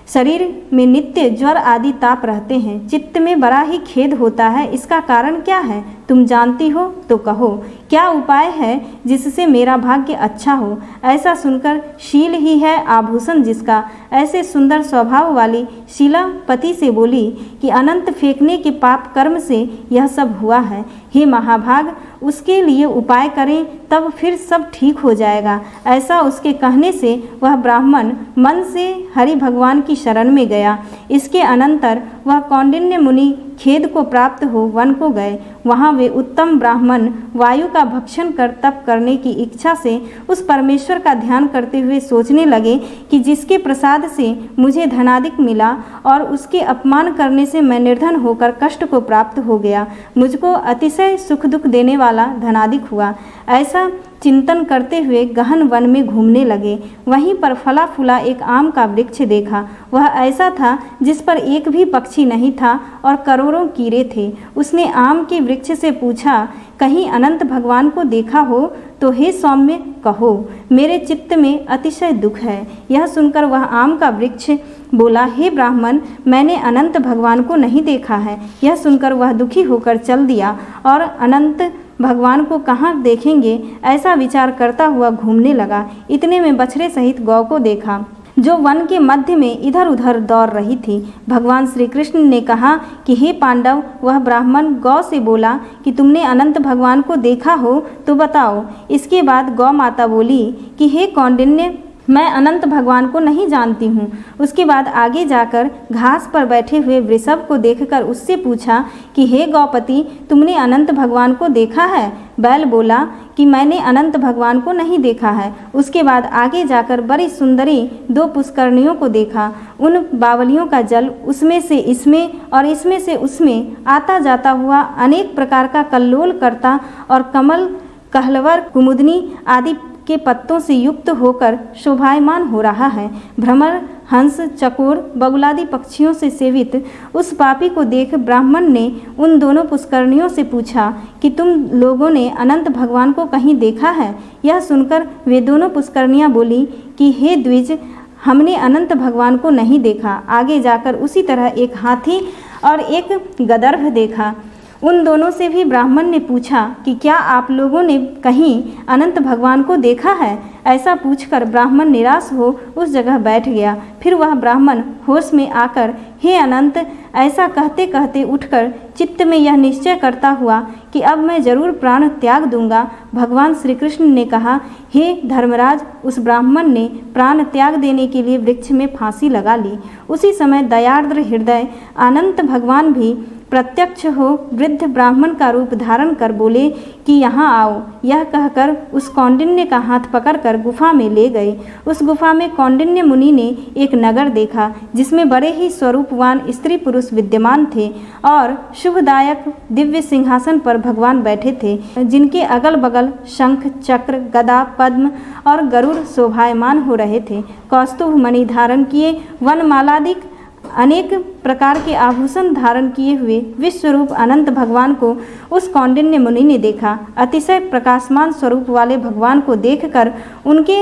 शरीर में नित्य ज्वर आदि ताप रहते हैं। चित्त में बड़ा ही खेद होता है। इसका कारण क्या है? तुम जानती हो तो कहो। क्या उपाय है जिससे मेरा भाग्य अच्छा हो? ऐसा सुनकर शील ही है आभूषण जिसका, ऐसे सुंदर स्वभाव वाली शीला पति से बोली कि अनंत फेंकने के पाप कर्म से यह सब हुआ है। हे महाभाग, उसके लिए उपाय करें तब फिर सब ठीक हो जाएगा। ऐसा उसके कहने से वह ब्राह्मण मन से हरि भगवान की शरण में गया। इसके अनंतर वह कौंडिन्य मुनि खेद को प्राप्त हो वन को गए। वहाँ वे उत्तम ब्राह्मण वायु का भक्षण कर तप करने की इच्छा से उस परमेश्वर का ध्यान करते हुए सोचने लगे कि जिसके प्रसाद से मुझे धनादिक मिला और उसके अपमान करने से मैं निर्धन होकर कष्ट को प्राप्त हो गया, मुझको अतिशय सुख दुख देने वाला धनादिक हुआ। ऐसा चिंतन करते हुए गहन वन में घूमने लगे। वहीं पर फला फूला एक आम का वृक्ष देखा। वह ऐसा था जिस पर एक भी पक्षी नहीं था और करोड़ों कीड़े थे। उसने आम के वृक्ष से पूछा, कहीं अनंत भगवान को देखा हो तो हे सौम्य कहो, मेरे चित्त में अतिशय दुख है। यह सुनकर वह आम का वृक्ष बोला, हे ब्राह्मण, मैंने अनंत भगवान को नहीं देखा है। यह सुनकर वह दुखी होकर चल दिया और अनंत भगवान को कहाँ देखेंगे ऐसा विचार करता हुआ घूमने लगा। इतने में बछड़े सहित गौ को देखा जो वन के मध्य में इधर उधर दौड़ रही थी। भगवान श्री कृष्ण ने कहा कि हे पांडव, वह ब्राह्मण गौ से बोला कि तुमने अनंत भगवान को देखा हो तो बताओ। इसके बाद गौ माता बोली कि हे कौंडिन्य, मैं अनंत भगवान को नहीं जानती हूँ। उसके बाद आगे जाकर घास पर बैठे हुए वृषभ को देखकर उससे पूछा कि हे गौपति, तुमने अनंत भगवान को देखा है? बैल बोला कि मैंने अनंत भगवान को नहीं देखा है। उसके बाद आगे जाकर बड़ी सुंदरी दो पुष्करणियों को देखा। उन बावलियों का जल उसमें से इसमें और इसमें से उसमें आता जाता हुआ अनेक प्रकार का कल्लोल करता और कमल, कहलवर, कुमुदनी आदि के पत्तों से युक्त होकर शोभायमान हो रहा है। भ्रमर, हंस, चकोर, बगुलादि पक्षियों से सेवित उस पापी को देख ब्राह्मण ने उन दोनों पुष्करणियों से पूछा कि तुम लोगों ने अनंत भगवान को कहीं देखा है? यह सुनकर वे दोनों पुष्करणियाँ बोली कि हे द्विज, हमने अनंत भगवान को नहीं देखा। आगे जाकर उसी तरह एक हाथी और एक गदर्भ देखा। उन दोनों से भी ब्राह्मण ने पूछा कि क्या आप लोगों ने कहीं अनंत भगवान को देखा है? ऐसा पूछकर ब्राह्मण निराश हो उस जगह बैठ गया। फिर वह ब्राह्मण होश में आकर हे अनंत, ऐसा कहते कहते उठकर चित्त में यह निश्चय करता हुआ कि अब मैं जरूर प्राण त्याग दूंगा। भगवान श्री कृष्ण ने कहा, हे धर्मराज, उस ब्राह्मण ने प्राण त्याग देने के लिए वृक्ष में फांसी लगा ली। उसी समय दयार्द्र हृदय अनंत भगवान भी प्रत्यक्ष हो वृद्ध ब्राह्मण का रूप धारण कर बोले कि यहाँ आओ। यह कहकर उस कौंडिन्य का हाथ पकड़कर गुफा में ले गए। उस गुफा में कौंडिन्य मुनि ने एक नगर देखा जिसमें बड़े ही स्वरूपवान स्त्री पुरुष विद्यमान थे और शुभदायक दिव्य सिंहासन पर भगवान बैठे थे, जिनके अगल बगल शंख, चक्र, गदा, पद्म और गरुड़ शोभायमान हो रहे थे। कौस्तुभ मणि धारण किए, वनमालादिक अनेक प्रकार के आभूषण धारण किए हुए विश्वरूप अनंत भगवान को उस कौंडिन्य मुनि ने देखा। अतिशय प्रकाशमान स्वरूप वाले भगवान को देखकर उनके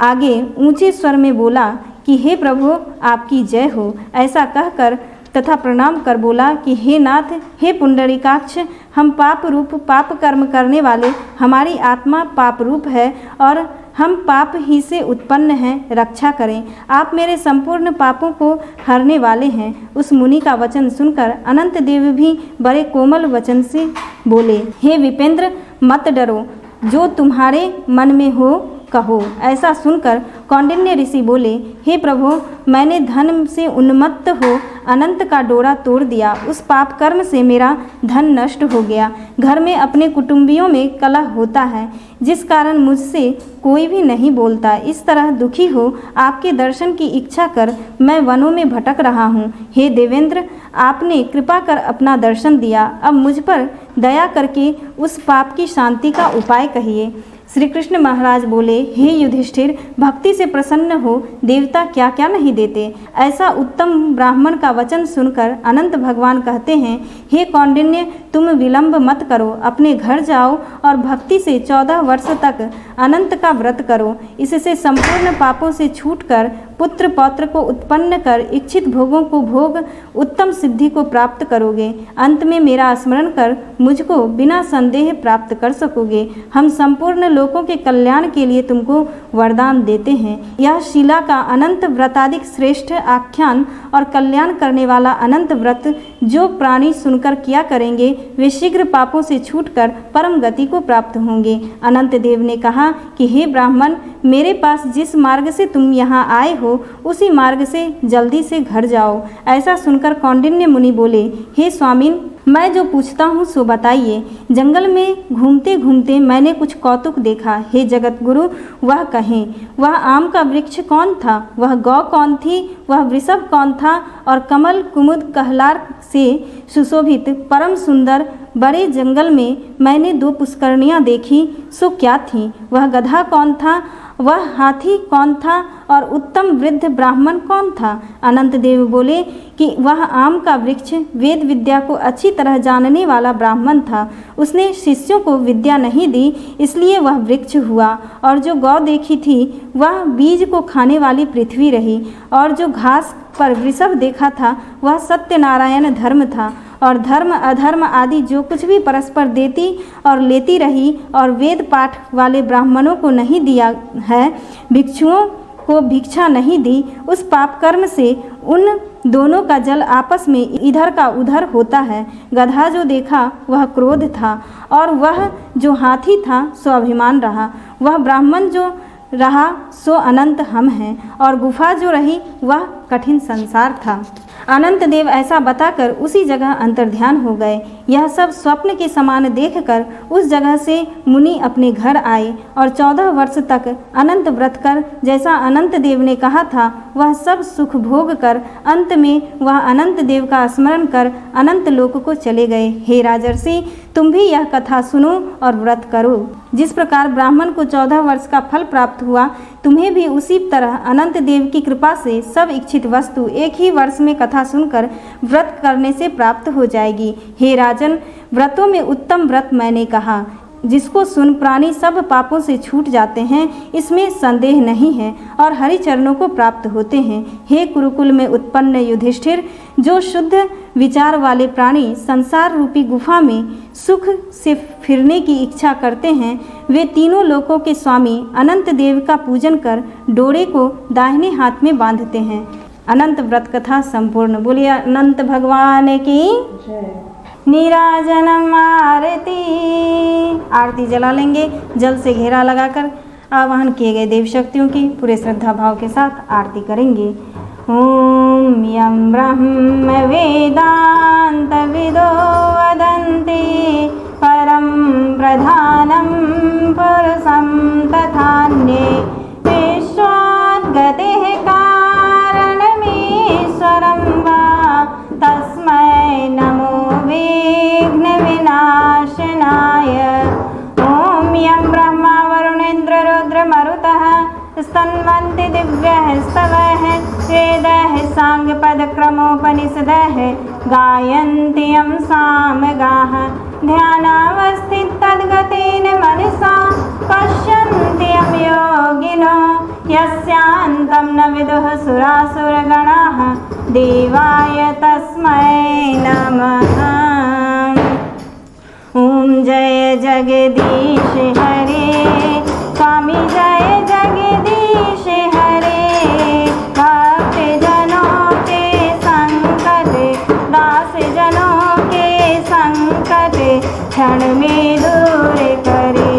आगे ऊंचे स्वर में बोला कि हे प्रभु, आपकी जय हो। ऐसा कहकर तथा प्रणाम कर बोला कि हे नाथ, हे पुंडरीकाक्ष, हम पाप रूप पाप कर्म करने वाले, हमारी आत्मा पाप रूप है और हम पाप ही से उत्पन्न हैं, रक्षा करें। आप मेरे संपूर्ण पापों को हरने वाले हैं। उस मुनि का वचन सुनकर अनंत देव भी बड़े कोमल वचन से बोले, हे विपेंद्र, मत डरो, जो तुम्हारे मन में हो कहो। ऐसा सुनकर कौंडिन्य ऋषि बोले, हे प्रभु, मैंने धन से उन्मत्त हो अनंत का डोरा तोड़ दिया। उस पाप कर्म से मेरा धन नष्ट हो गया। घर में अपने कुटुंबियों में कलह होता है, जिस कारण मुझसे कोई भी नहीं बोलता। इस तरह दुखी हो आपके दर्शन की इच्छा कर मैं वनों में भटक रहा हूँ। हे देवेंद्र, आपने कृपा कर अपना दर्शन दिया। अब मुझ पर दया करके उस पाप की शांति का उपाय कहिए। श्री कृष्ण महाराज बोले, हे युधिष्ठिर, भक्ति से प्रसन्न हो, देवता क्या क्या नहीं देते। ऐसा उत्तम ब्राह्मण का वचन सुनकर अनंत भगवान कहते हैं, हे कौंडिन्य, तुम विलंब मत करो, अपने घर जाओ और भक्ति से 14 वर्ष तक अनंत का व्रत करो। इससे संपूर्ण पापों से छूटकर पुत्र पौत्र को उत्पन्न कर इच्छित भोगों को भोग उत्तम सिद्धि को प्राप्त करोगे। अंत में मेरा स्मरण कर मुझको बिना संदेह प्राप्त कर सकोगे। हम संपूर्ण लोकों के कल्याण के लिए तुमको वरदान देते हैं। यह शिला का अनंत व्रताधिक श्रेष्ठ आख्यान और कल्याण करने वाला अनंत व्रत जो प्राणी सुनकर किया करेंगे वे शीघ्र पापों से छूटकर परम गति को प्राप्त होंगे। अनंत देव ने कहा कि हे ब्राह्मण, मेरे पास जिस मार्ग से तुम यहाँ आए हो उसी मार्ग से जल्दी से घर जाओ। ऐसा सुनकर कौंडिन्य मुनि बोले, हे स्वामिन, मैं जो पूछता हूँ सो बताइए। जंगल में घूमते घूमते मैंने कुछ कौतुक देखा। हे जगत गुरु, वह कहें। वह आम का वृक्ष कौन था? वह गौ कौन थी? वह वृषभ कौन था? और कमल कुमुद कहलार से सुशोभित परम सुंदर बड़े जंगल में मैंने 2 पुष्करणियाँ देखी, सो क्या थीं? वह गधा कौन था? वह हाथी कौन था? और उत्तम वृद्ध ब्राह्मण कौन था? अनंत देव बोले कि वह आम का वृक्ष वेद विद्या को अच्छी तरह जानने वाला ब्राह्मण था। उसने शिष्यों को विद्या नहीं दी, इसलिए वह वृक्ष हुआ। और जो गौ देखी थी वह बीज को खाने वाली पृथ्वी रही। और जो घास पर वृषभ देखा था वह सत्यनारायण धर्म था। और धर्म अधर्म आदि जो कुछ भी परस्पर देती और लेती रही और वेद पाठ वाले ब्राह्मणों को नहीं दिया है, भिक्षुओं को भिक्षा नहीं दी, उस पाप कर्म से उन दोनों का जल आपस में इधर का उधर होता है। गधा जो देखा वह क्रोध था, और वह जो हाथी था सो अभिमान रहा। वह ब्राह्मण जो रहा सो अनंत हम हैं, और गुफा जो रही वह कठिन संसार था। अनंत देव ऐसा बताकर उसी जगह अंतर्ध्यान हो गए। यह सब स्वप्न के समान देखकर उस जगह से मुनि अपने घर आए और 14 वर्ष तक अनंत व्रत कर, जैसा अनंत देव ने कहा था, वह सब सुख भोग कर अंत में वह अनंत देव का स्मरण कर अनंत लोक को चले गए। हे राजर्षि, तुम भी यह कथा सुनो और व्रत करो। जिस प्रकार ब्राह्मण को 14 वर्ष का फल प्राप्त हुआ, तुम्हें भी उसी तरह अनंत देव की कृपा से सब इच्छित वस्तु एक ही वर्ष में कथा सुनकर व्रत करने से प्राप्त हो जाएगी। हे राजन, व्रतों में उत्तम व्रत मैंने कहा, जिसको सुन प्राणी सब पापों से छूट जाते हैं, इसमें संदेह नहीं है, और हरि चरणों को प्राप्त होते हैं। हे कुरुकुल में उत्पन्न युधिष्ठिर, जो शुद्ध विचार वाले प्राणी संसार रूपी गुफा में सुख से फिरने की इच्छा करते हैं, वे तीनों लोकों के स्वामी अनंत देव का पूजन कर डोरे को दाहिने हाथ में बांधते हैं। अनंत व्रत कथा संपूर्ण। बोलिए अनंत भगवान की नीराजनम आरती। आरती जला लेंगे। जल से घेरा लगाकर आवाहन किए गए देव शक्तियों की पूरे श्रद्धा भाव के साथ आरती करेंगे। ओम यं ब्रह्म वेदांत विदो वदन्ति परम प्रधानम पुरुषं तथान्ये विश्वाद्गतिः कारणमीश्वरं वा तस्मै नमो विघ्न विनाशनाय। ओम यं ब्रह्मा वरुणेन्द्र रुद्र मरुतः स्तन्वन्ति दिव्यः स्तवः वेदैः साङ्गपदक्रमोपनिषदः गायन्ति यं सामगाः ध्यानावस्थितद्गतेन मनसा पश्यन्ति यं योगिनो यस्यान्तं न विदुः सुरासुरगणाः देवाय तस्मै नमः। ओम जय जगदीश हरे स्वामी जय जगदीश हरे। भक्त जनों के संकट दास जनों के संकट क्षण में दूर करे।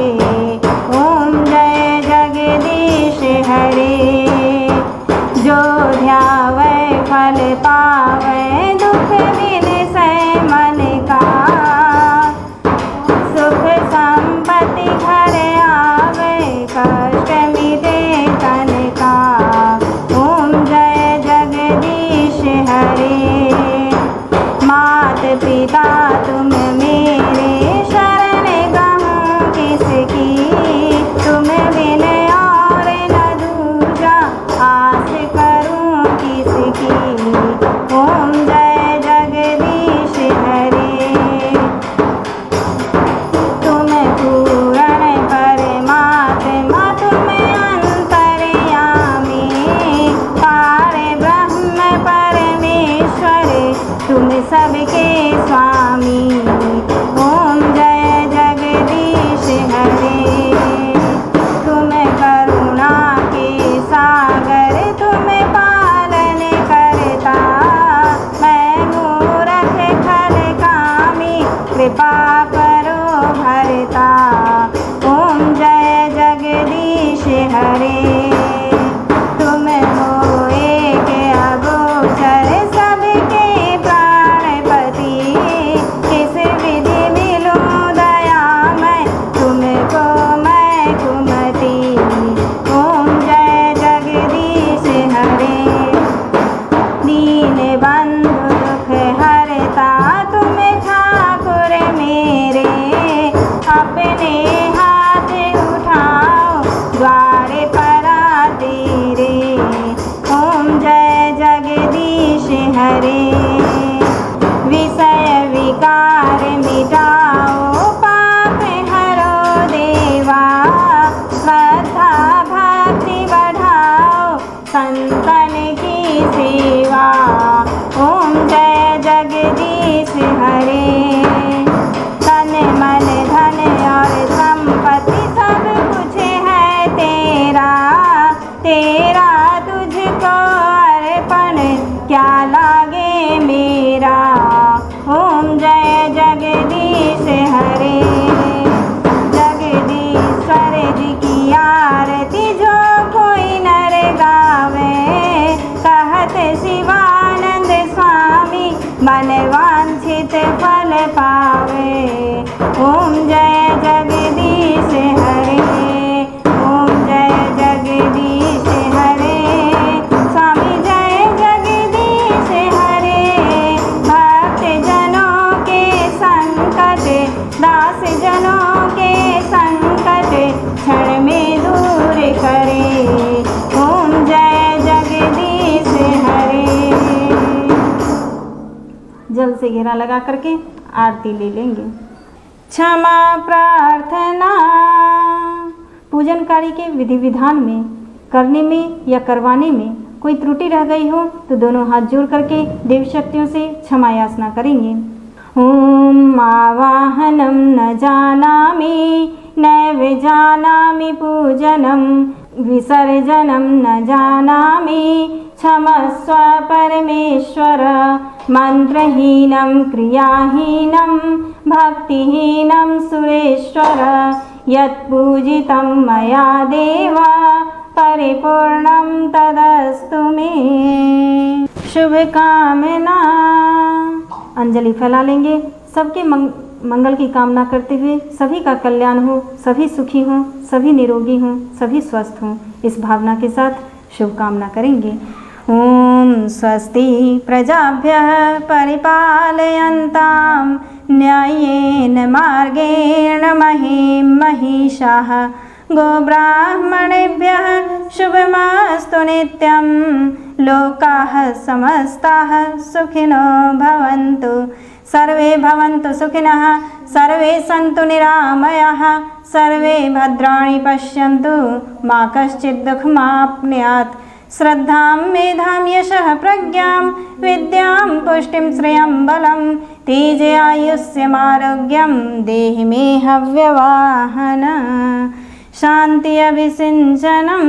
ओम जय जगदीश हरे। जो ध्यावे फल पावे दुख विनसै मन का सुख संपत्ति घर आवे कष्ट मिटे तन का। ओम जय जगदीश हरे। मात पिता तुम मेरे शरण गहूँ किसकी तुम बिन और न दूजा आस करूँ किसकी। ओम जय जगदीश हरे। तुम पूर्ण परमात्मा तुम अंतर्यामी पार ब्रह्म परमेश्वर तुम सबके स्वामी। ओम जय जगदीश हरे। तुम करुणा के सागर तुम पालन करता मैं मूरख खल कामी कृपा करो भरता। ओम जय जगदीश हरे। सेवा। ओम जय जगदीश हरे। तन मन धन और संपत्ति सब कुछ है तेरा, तेरा तुझको अर्पण क्या लागे मेरा। ओम जय जगदीश हरे। जगदीश्वर जी की आरती जो कोई नर गावे, कहत शिवानंद स्वामी मन वांछित फल पावे। ओम जय जगदीश हरे। ओम जय जगदीश हरे। स्वामी जय जगदीश हरे। भक्त जनों के संकट, दास जनों के संकट क्षण में दूर करे। ओम जय जगदीश हरे। जल से घेरा लगा करके आरती ले लेंगे। क्षमा प्रार्थना। पूजन कार्य के विधि विधान में करने में या करवाने में कोई त्रुटि रह गई हो तो दोनों हाथ जोड़ करके देव शक्तियों से क्षमा याचना करेंगे। ओम आवाहनम न जानामि नैव जानामि पूजनम, विसर्जनम न जानामि क्षमस्व परमेश्वर। मंत्रहीनं क्रियाहीनं भक्तिहीनं सुरेश्वर। यत्पूजितं मया देव परिपूर्णं तदस्तु मे। शुभकामना। अंजलि फैला लेंगे। सबके मंगल की कामना करते हुए सभी का कल्याण हो, सभी सुखी हों, सभी निरोगी हों, सभी स्वस्थ हों, इस भावना के साथ शुभकामना करेंगे। ओम स्वस्ति प्रजाभ्यः परिपालयन्तां न्याय्येन मार्गेण महीं महिषाः। गोब्राह्मणेभ्यः शुभमस्तु नित्यं। लोकाः समस्ताः सुखिनो भवन्तु। सर्वे भवन्तु सुखिनः, सर्वे सन्तु निरामयाः, सर्वे भद्राणि पश्यन्तु, मा कश्चित् दुःखमाप्नुयात्। श्रद्धां मेधां यशः प्रज्ञां विद्यां पुष्टिं श्रियं बलं तेजयायुष्यमारोग्यं देहि मे हव्यवाहन। शांति अभिसिंचनम।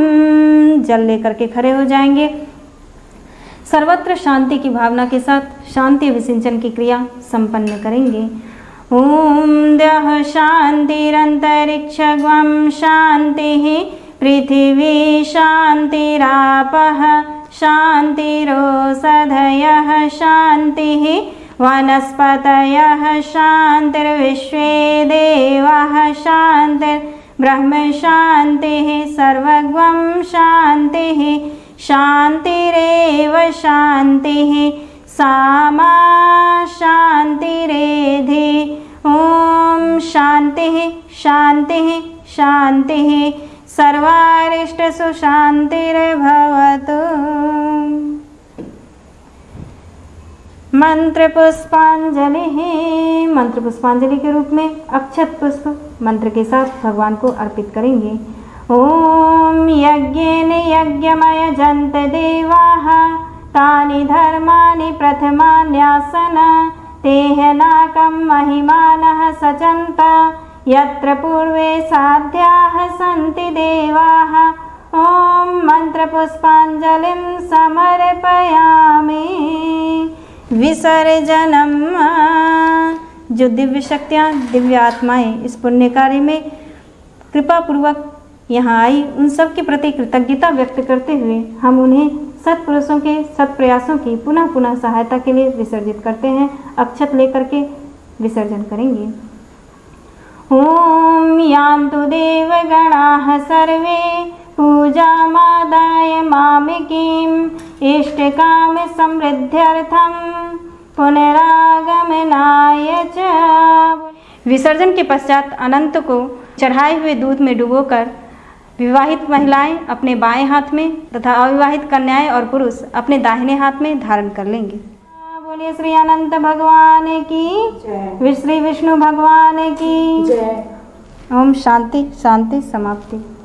जल लेकर के खड़े हो जाएंगे। सर्वत्र शांति की भावना के साथ शांति अभिसिंचन की क्रिया संपन्न करेंगे। ओम द्यः शांतिरंतरिक्षगं शांतिः, पृथिवी शांतिरापः शांतिरोषधयः शांतिः, वनस्पतयः शांतिर्विश्वे देवाः शांतिर्ब्रह्म शांतिः, सर्वगं शांतिः शांतिरेव शांतिः, सामा शांतिरेधि। ओम शांतिः शांतिः शांतिः, सर्वारिष्टसु शांतिर्भवतु। मंत्र पुष्पांजलि। मंत्र पुष्पांजलि के रूप में अक्षत पुष्प मंत्र के साथ भगवान को अर्पित करेंगे। ओम यज्ञेन यज्ञमय जंत देवाः, तानि धर्माणि प्रथमान्यासन, तेह नाकं महिमानः सचन्त, यत्र पूर्वे साध्याः सन्ति देवाः। ओम मंत्र पुष्पांजलिं समर्पयामि। विसर्जनम। जो दिव्य शक्तियाँ, दिव्य आत्माएं इस पुण्य कार्य में कृपा पूर्वक यहाँ आई, उन सब के प्रति कृतज्ञता व्यक्त करते हुए हम उन्हें सत्पुरुषों के सत्प्रयासों की पुनः पुनः सहायता के लिए विसर्जित करते हैं। अक्षत लेकर के विसर्जन करेंगे। ओम यान्तु देवगणाः सर्वे पूजामादाय मामिकीं, इष्टकाम समृद्ध्यर्थं पुनरागमनाय च। विसर्जन के पश्चात अनंत को चढ़ाए हुए दूध में डुबोकर विवाहित महिलाएं अपने बाएं हाथ में तथा अविवाहित कन्याएं और पुरुष अपने दाहिने हाथ में धारण कर लेंगे। बोलिए श्री अनंत भगवान की जय। श्री विष्णु भगवान की जय। ओम शांति शांति समाप्ति।